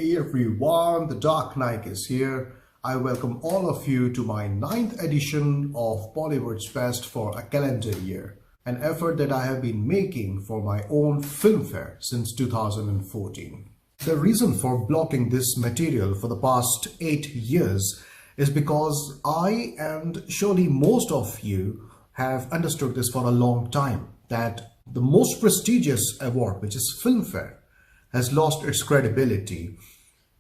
Hey everyone, the Dark Knaik is here. I welcome all of you to my 9th edition of Bollywood's Best for a calendar year, an effort that I have been making for my own Filmfare since 2014. The reason for blocking this material for the past 8 years is because I and surely most of you have understood this for a long time, that the most prestigious award, which is Filmfare, has lost its credibility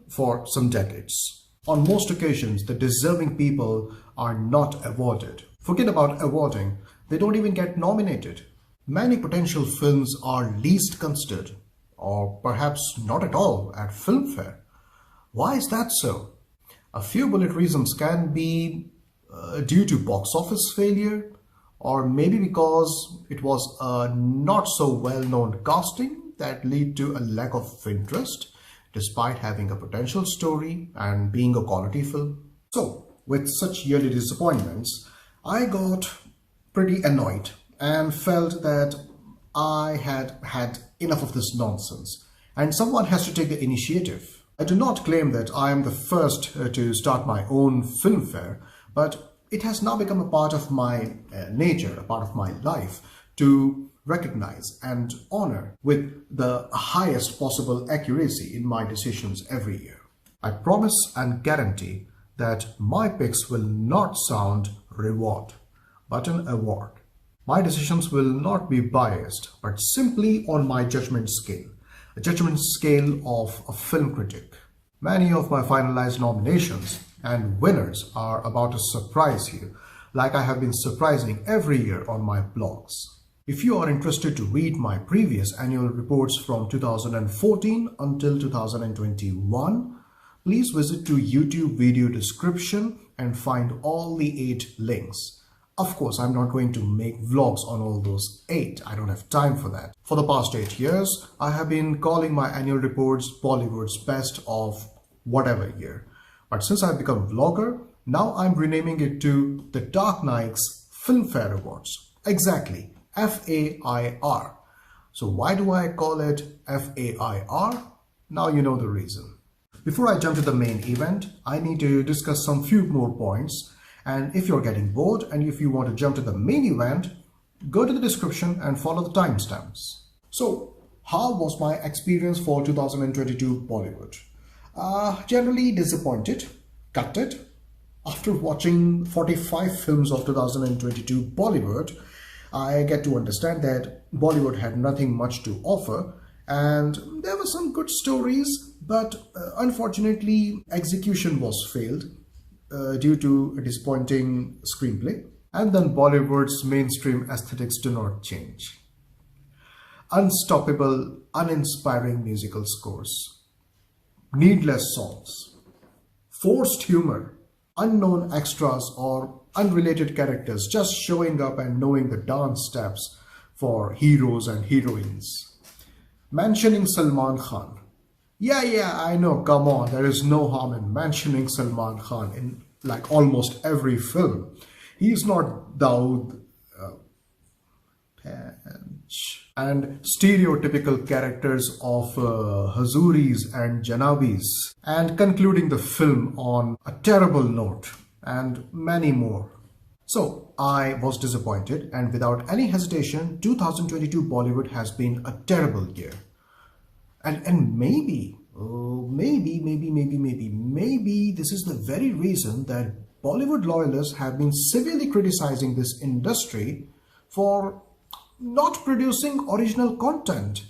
for some decades. On most occasions, the deserving people are not awarded. Forget about awarding, they don't even get nominated. Many potential films are least considered, or perhaps not at all, at Filmfare. Why is that so? A few bullet reasons can be due to box office failure, or maybe because it was a not so well-known casting that lead to a lack of interest despite having a potential story and being a quality film. So, with such yearly disappointments, I got pretty annoyed and felt that I had had enough of this nonsense and someone has to take the initiative. I do not claim that I am the first to start my own Filmfare, but it has now become a part of my nature, a part of my life, to recognize and honor with the highest possible accuracy in my decisions every year. I promise and guarantee that my picks will not sound reward, but an award. My decisions will not be biased, but simply on my judgment scale, a judgment scale of a film critic. Many of my finalized nominations and winners are about to surprise you, like I have been surprising every year on my blogs. If you are interested to read my previous annual reports from 2014 until 2021, please visit to YouTube video description and find all the 8 links. Of course, I'm not going to make vlogs on all those 8. I don't have time for that. For the past 8 years, I have been calling my annual reports Bollywood's Best of whatever year. But since I've become a vlogger, now I'm renaming it to the Dark Knaik's Filmfare Awards. Exactly. F-A-I-R. So why do I call it F-A-I-R? Now you know the reason. Before I jump to the main event, I need to discuss some few more points. And if you're getting bored and if you want to jump to the main event, go to the description and follow the timestamps. So, how was my experience for 2022 Bollywood? Generally disappointed, gutted. After watching 45 films of 2022 Bollywood, I get to understand that Bollywood had nothing much to offer and there were some good stories, but unfortunately execution was failed due to a disappointing screenplay. And then Bollywood's mainstream aesthetics do not change. Unstoppable, uninspiring musical scores, needless songs, forced humor, unknown extras or unrelated characters just showing up and knowing the dance steps for heroes and heroines. Mentioning Salman Khan. Yeah, I know, come on, there is no harm in mentioning Salman Khan in like almost every film. He is not Dawood and stereotypical characters of Hazuris and Janabis, and concluding the film on a terrible note, and many more. So I was disappointed, and without any hesitation, 2022 Bollywood has been a terrible year. And maybe this is the very reason that Bollywood loyalists have been severely criticizing this industry for not producing original content.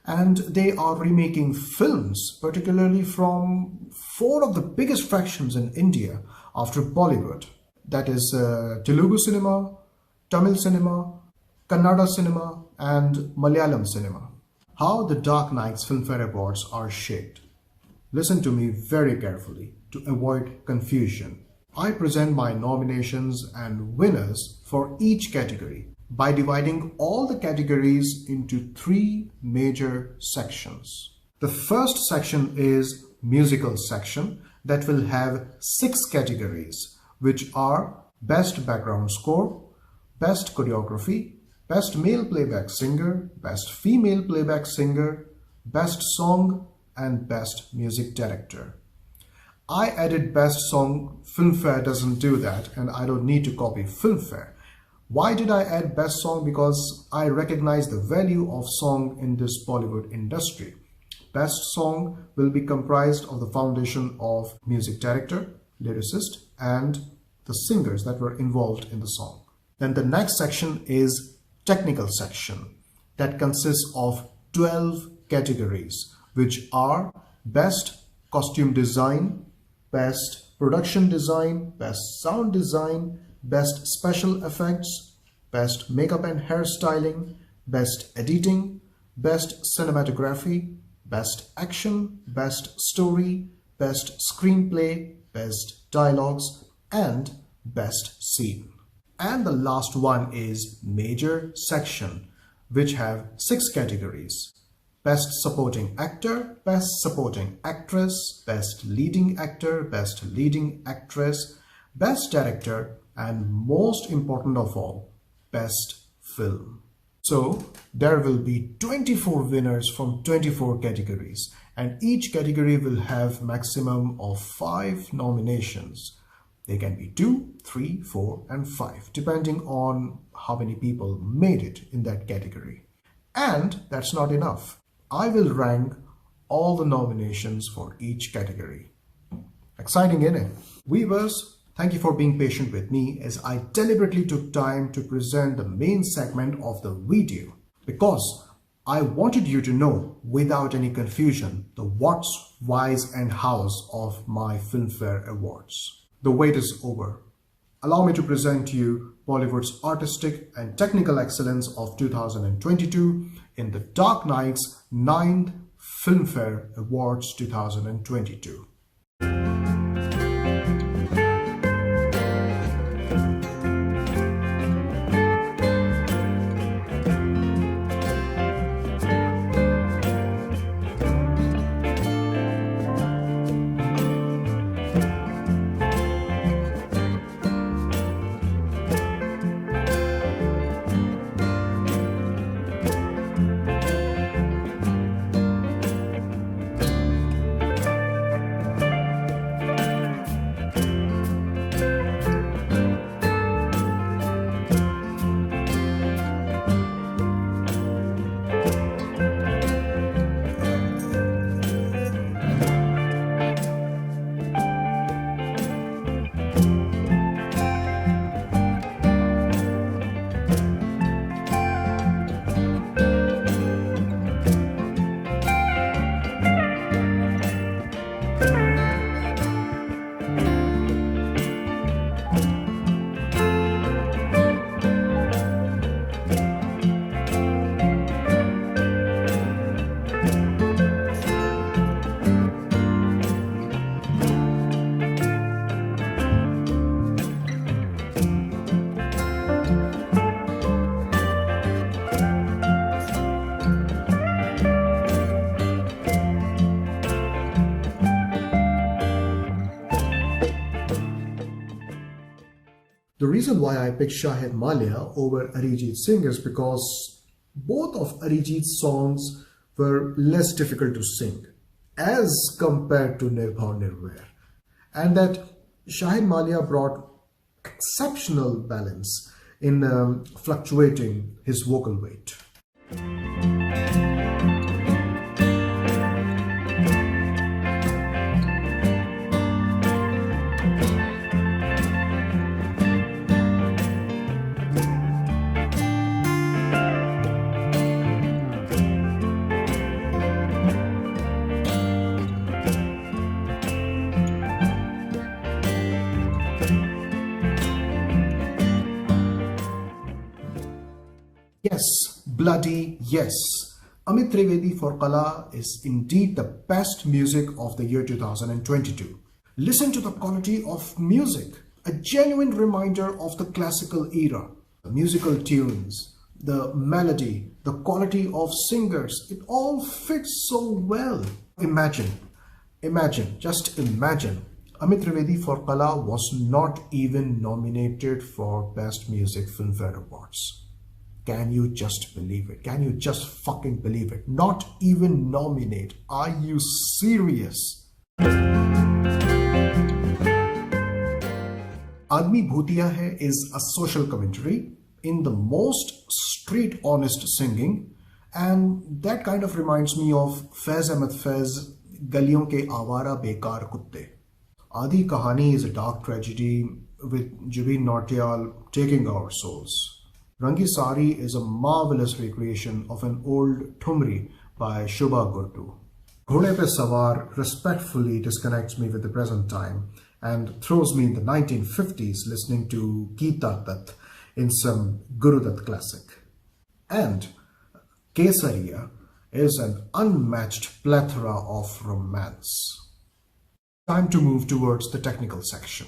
And they are remaking films, particularly from 4 of the biggest fractions in India after Bollywood. That is Telugu cinema, Tamil cinema, Kannada cinema, and Malayalam cinema. How the Dark Knaik's Filmfare Awards are shaped. Listen to me very carefully to avoid confusion. I present my nominations and winners for each category by dividing all the categories into 3 major sections. The first section is musical section that will have 6 categories, which are Best Background Score, Best Choreography, Best Male Playback Singer, Best Female Playback Singer, Best Song, and Best Music Director. I added Best Song. Filmfare doesn't do that, and I don't need to copy Filmfare. Why did I add Best Song? Because I recognize the value of song in this Bollywood industry. Best Song will be comprised of the foundation of music director, lyricist, and the singers that were involved in the song. Then the next section is technical section that consists of 12 categories, which are Best Costume Design, Best Production Design, Best Sound Design, Best Special Effects, Best Makeup and Hairstyling, Best Editing, Best Cinematography, Best Action, Best Story, Best Screenplay, Best Dialogues, and Best Scene. And the last one is Major Section, which have 6 categories. Best Supporting Actor, Best Supporting Actress, Best Leading Actor, Best Leading Actress, Best Director, and most important of all, Best Film. So there will be 24 winners from 24 categories, and each category will have maximum of 5 nominations. They can be 2, 3, 4, and 5, depending on how many people made it in that category. And that's not enough. I will rank all the nominations for each category. Exciting, innit? Viewers, thank you for being patient with me as I deliberately took time to present the main segment of the video, because I wanted you to know without any confusion the what's, whys and how's of my Filmfare Awards. The wait is over. Allow me to present to you Bollywood's artistic and technical excellence of 2022 in the Dark Knaik's 9th Filmfare Awards 2022. The reason why I picked Shahid Maliya over Arijit Singh is because both of Arijit's songs were less difficult to sing as compared to Nirbhav Nirvair, and that Shahid Maliya brought exceptional balance in fluctuating his vocal weight. Yes, bloody yes. Amit Trivedi for Qala is indeed the best music of the year 2022. Listen to the quality of music, a genuine reminder of the classical era. The musical tunes, the melody, the quality of singers, it all fits so well. Imagine, just imagine. Amit Trivedi for Qala was not even nominated for Best Music Filmfare Awards. Can you just believe it? Can you just fucking believe it? Not even nominate. Are you serious? Aadmi Bhutiya Hai is a social commentary in the most straight honest singing, and that kind of reminds me of Faiz Ahmed Faiz, Galiyon ke Awara Bekar Kutte. Adi Kahani is a dark tragedy with Jubin Nautiyal taking our souls. Rangi Sari is a marvelous recreation of an old Thumri by Shubha Gurdu. Ghode Pe Sawar respectfully disconnects me with the present time and throws me in the 1950s listening to Geeta Dutt in some Guru Dutt classic. And Kesariya is an unmatched plethora of romance. Time to move towards the technical section.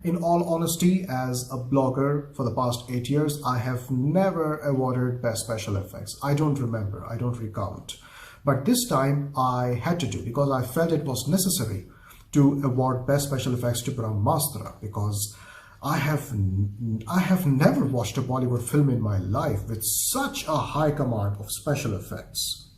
In all honesty, as a blogger for the past 8 years, I have never awarded Best Special Effects. I don't remember, I don't recount. But this time I had to do because I felt it was necessary to award Best Special Effects to Brahmastra, because I have never watched a Bollywood film in my life with such a high command of special effects.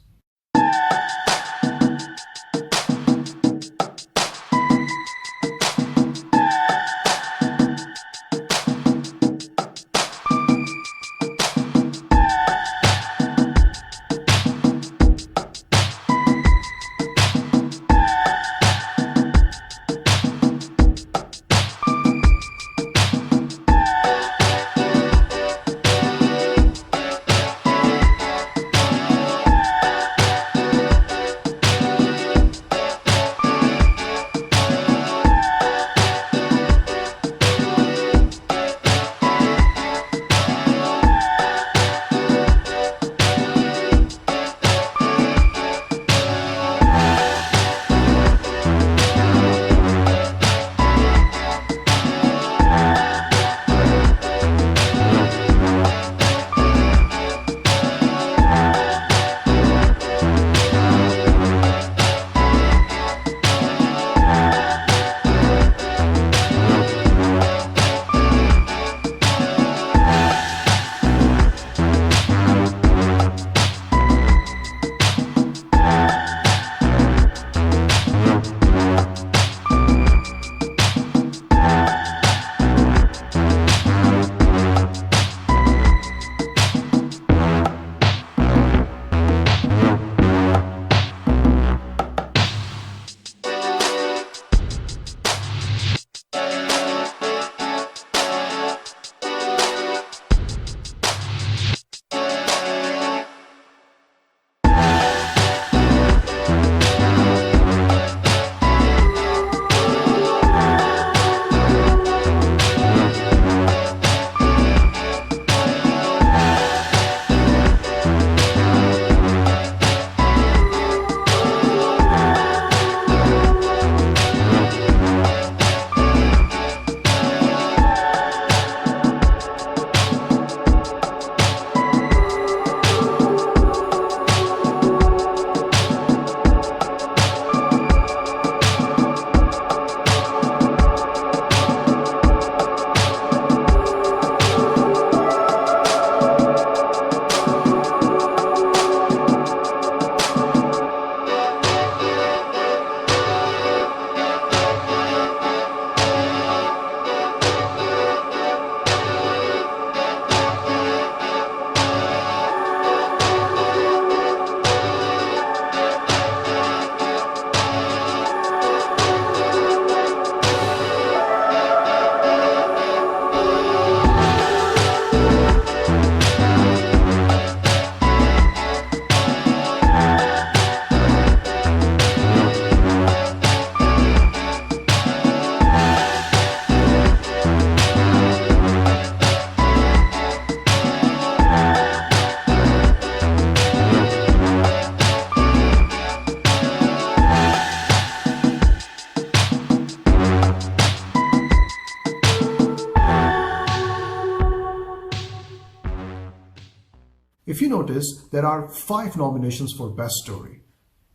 notice there are 5 nominations for Best Story,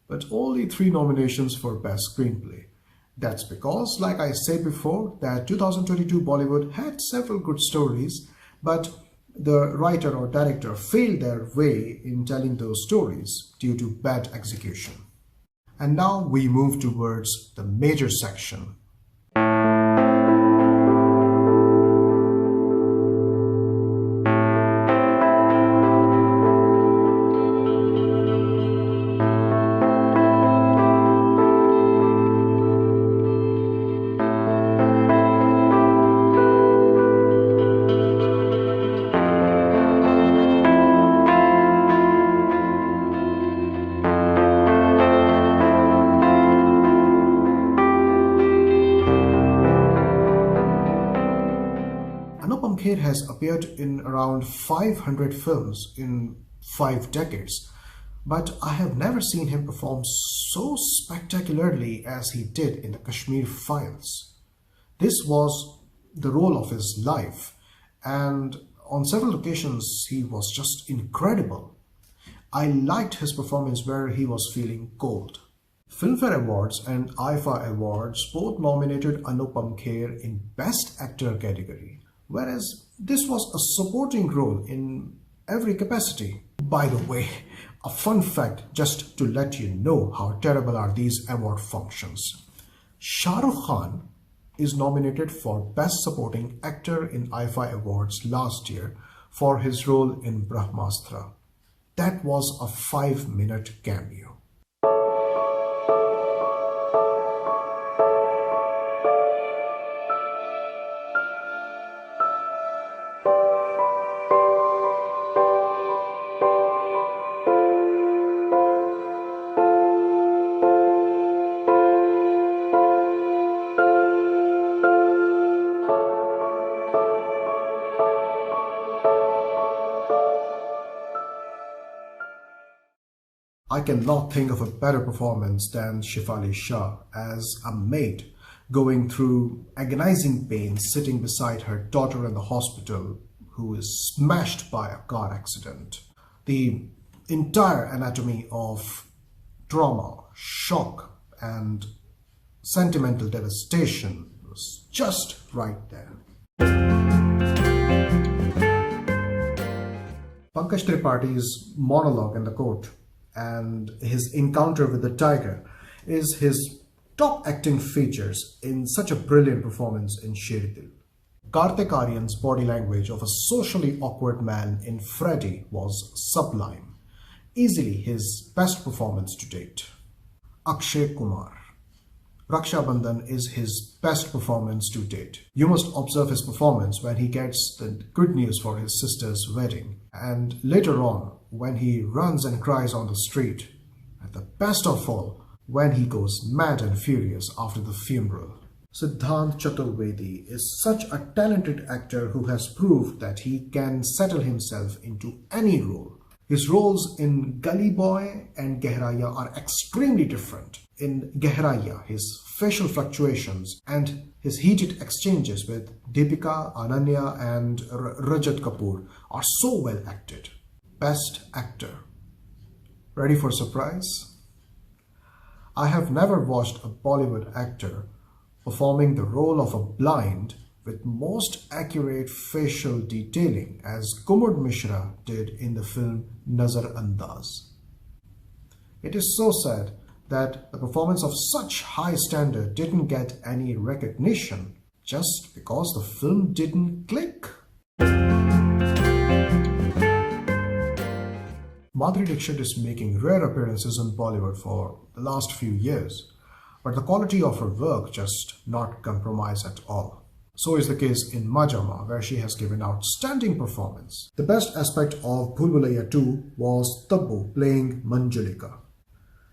but only 3 nominations for Best Screenplay. That's because, like I said before, that 2022 Bollywood had several good stories, but the writer or director failed their way in telling those stories due to bad execution. And now we move towards the major section. Kher has appeared in around 500 films in 5 decades, but I have never seen him perform so spectacularly as he did in the Kashmir Files. This was the role of his life, and on several occasions he was just incredible. I liked his performance where he was feeling cold. Filmfare Awards and IFA Awards both nominated Anupam Kher in Best Actor category, whereas this was a supporting role in every capacity. By the way, a fun fact just to let you know how terrible are these award functions. Shah Rukh Khan is nominated for Best Supporting Actor in IFA Awards last year for his role in Brahmastra. That was a 5-minute cameo. I cannot think of a better performance than Shefali Shah as a maid going through agonizing pain sitting beside her daughter in the hospital who is smashed by a car accident. The entire anatomy of trauma, shock and sentimental devastation was just right there. Pankaj Tripaঠি's monologue in the court and his encounter with the tiger is his top acting features in such a brilliant performance in Sher Dil. Kartik Aaryan's body language of a socially awkward man in Freddy was sublime, easily his best performance to date. Akshay Kumar. Raksha Bandhan is his best performance to date. You must observe his performance when he gets the good news for his sister's wedding, and later on when he runs and cries on the street, and the best of all, when he goes mad and furious after the funeral. Siddhant Chaturvedi is such a talented actor who has proved that he can settle himself into any role. His roles in Gully Boy and Gehraiyaan are extremely different. In Gehraiyaan, his facial fluctuations and his heated exchanges with Deepika, Ananya and Rajat Kapoor are so well acted. Best Actor. Ready for surprise? I have never watched a Bollywood actor performing the role of a blind with most accurate facial detailing as Kumud Mishra did in the film Nazar Andaaz. It is so sad that the performance of such high standard didn't get any recognition just because the film didn't click. Madhuri Dixit is making rare appearances in Bollywood for the last few years, but the quality of her work just not compromised at all. So is the case in Majama, where she has given outstanding performance. The best aspect of Bhool Bhulaiyaa 2 was Tabbu playing Manjulika.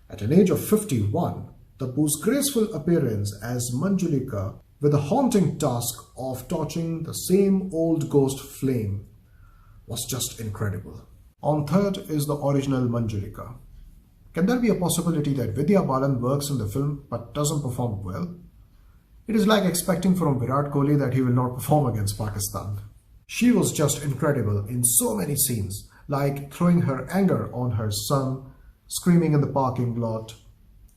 At an age of 51, Tabbu's graceful appearance as Manjulika with the haunting task of torching the same old ghost flame was just incredible. On third is the original Manjulika. Can there be a possibility that Vidya Balan works in the film but doesn't perform well? It is like expecting from Virat Kohli that he will not perform against Pakistan. She was just incredible in so many scenes like throwing her anger on her son, screaming in the parking lot,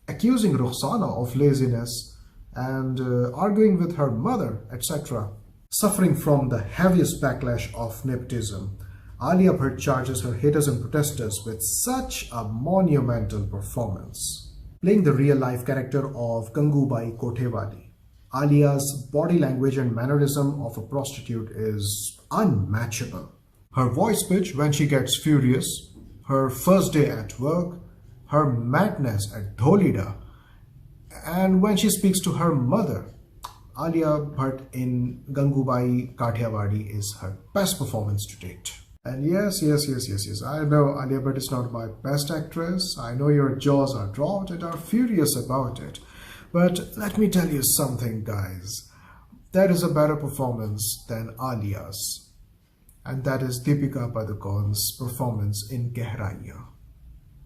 accusing Rukhsana of laziness, and arguing with her mother, etc. Suffering from the heaviest backlash of nepotism, Alia Bhatt charges her haters and protesters with such a monumental performance. Playing the real-life character of Gangubai Kathiawadi, Alia's body language and mannerism of a prostitute is unmatchable. Her voice pitch when she gets furious, her first day at work, her madness at Dholida, and when she speaks to her mother, Alia Bhatt in Gangubai Kathiawadi is her best performance to date. And yes, I know Alia Bhatt is not my best actress. I know your jaws are dropped and are furious about it. But let me tell you something, guys. There is a better performance than Alia's. And that is Deepika Padukone's performance in Gehraiyaan.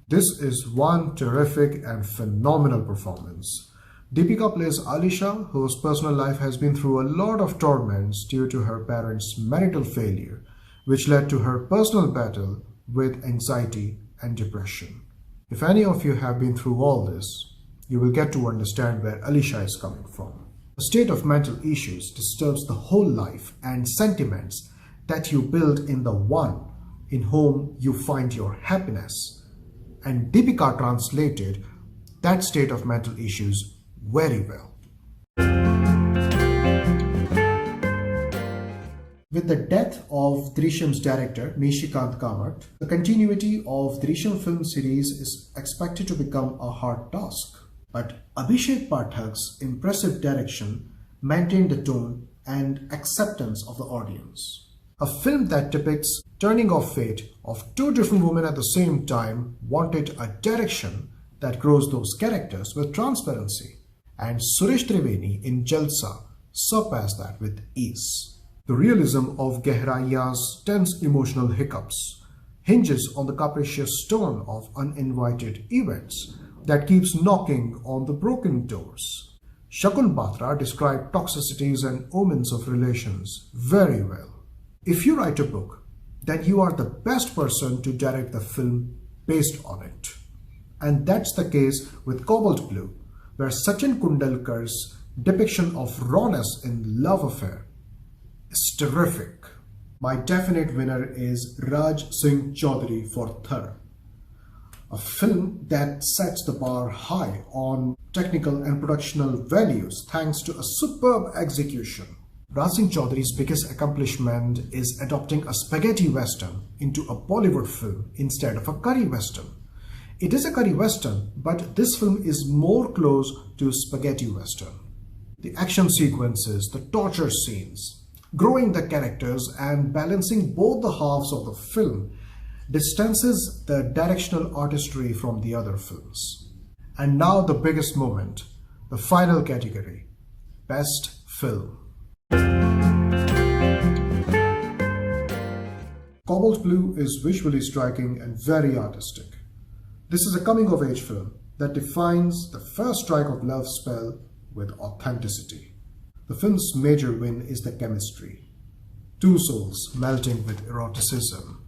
This is one terrific and phenomenal performance. Deepika plays Alisha, whose personal life has been through a lot of torments due to her parents' marital failure, which led to her personal battle with anxiety and depression. If any of you have been through all this, you will get to understand where Alisha is coming from. A state of mental issues disturbs the whole life and sentiments that you build in the one in whom you find your happiness. And Deepika translated that state of mental issues very well. With the death of Drishyam's director Nishikant Kamat, the continuity of Drishyam film series is expected to become a hard task. But Abhishek Pathak's impressive direction maintained the tone and acceptance of the audience. A film that depicts turning of fate of two different women at the same time wanted a direction that grows those characters with transparency. And Suresh Triveni in Jalsa surpassed that with ease. The realism of Gehraiyaan's tense emotional hiccups hinges on the capricious tone of uninvited events that keeps knocking on the broken doors. Shakun Batra described toxicities and omens of relations very well. If you write a book, then you are the best person to direct the film based on it. And that's the case with Cobalt Blue, where Sachin Kundalkar's depiction of rawness in Love Affair is terrific. My definite winner is Raj Singh Chaudhary for Thar, a film that sets the bar high on technical and productional values thanks to a superb execution. Raj Singh Chaudhary's biggest accomplishment is adopting a spaghetti western into a Bollywood film instead of a curry western. It is a curry western, but this film is more close to spaghetti western. The action sequences, the torture scenes, growing the characters and balancing both the halves of the film distances the directional artistry from the other films. And now the biggest moment, the final category, Best Film. Cobalt Blue is visually striking and very artistic. This is a coming-of-age film that defines the first strike of love spell with authenticity. The film's major win is the chemistry. Two souls melting with eroticism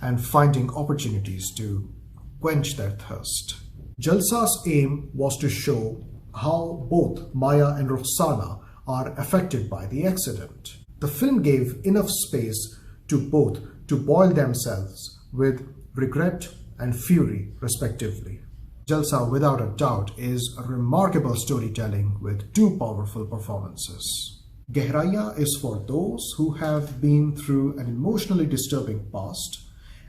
and finding opportunities to quench their thirst. Jalsa's aim was to show how both Maya and Rukhsana are affected by the accident. The film gave enough space to both to boil themselves with regret and fury, respectively. Jalsa, without a doubt, is a remarkable storytelling with two powerful performances. Gehraiyaan is for those who have been through an emotionally disturbing past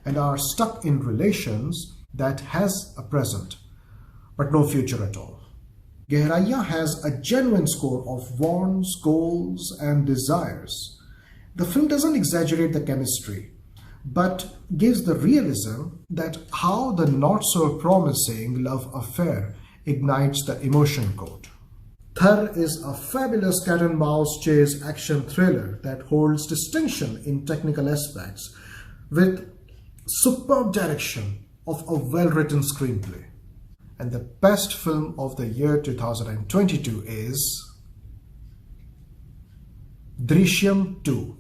and are stuck in relations that has a present, but no future at all. Gehraiyaan has a genuine score of wants, goals, and desires. The film doesn't exaggerate the chemistry, but gives the realism that how the not-so-promising love affair ignites the emotion code. Thar is a fabulous cat-and-mouse chase action thriller that holds distinction in technical aspects with superb direction of a well-written screenplay. And the best film of the year 2022 is Drishyam 2.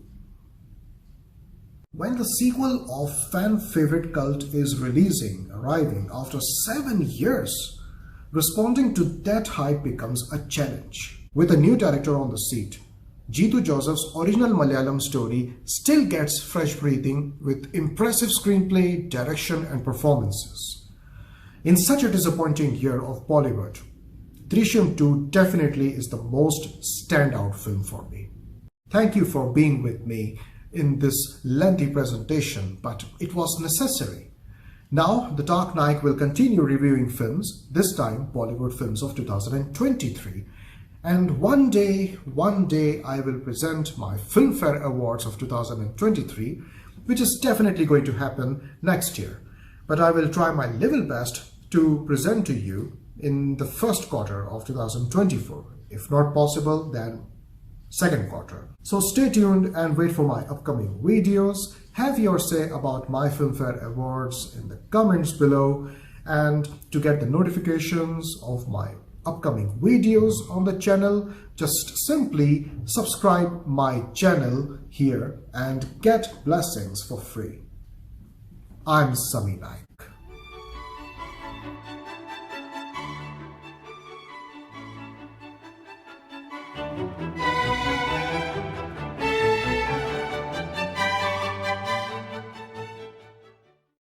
When the sequel of fan favorite Cult is arriving after 7 years, responding to that hype becomes a challenge. With a new director on the seat, Jeetu Joseph's original Malayalam story still gets fresh breathing with impressive screenplay, direction and performances. In such a disappointing year of Bollywood, Drishyam 2 definitely is the most standout film for me. Thank you for being with me in this lengthy presentation, but it was necessary. Now, the Dark Knaik will continue reviewing films, this time Bollywood films of 2023. And one day I will present my Filmfare Awards of 2023, which is definitely going to happen next year. But I will try my level best to present to you in the first quarter of 2024. If not possible, then second quarter. So stay tuned and wait for my upcoming videos. Have your say about my Filmfare Awards in the comments below, and to get the notifications of my upcoming videos on the channel, just simply subscribe my channel here and get blessings for free. I'm Sami Naik.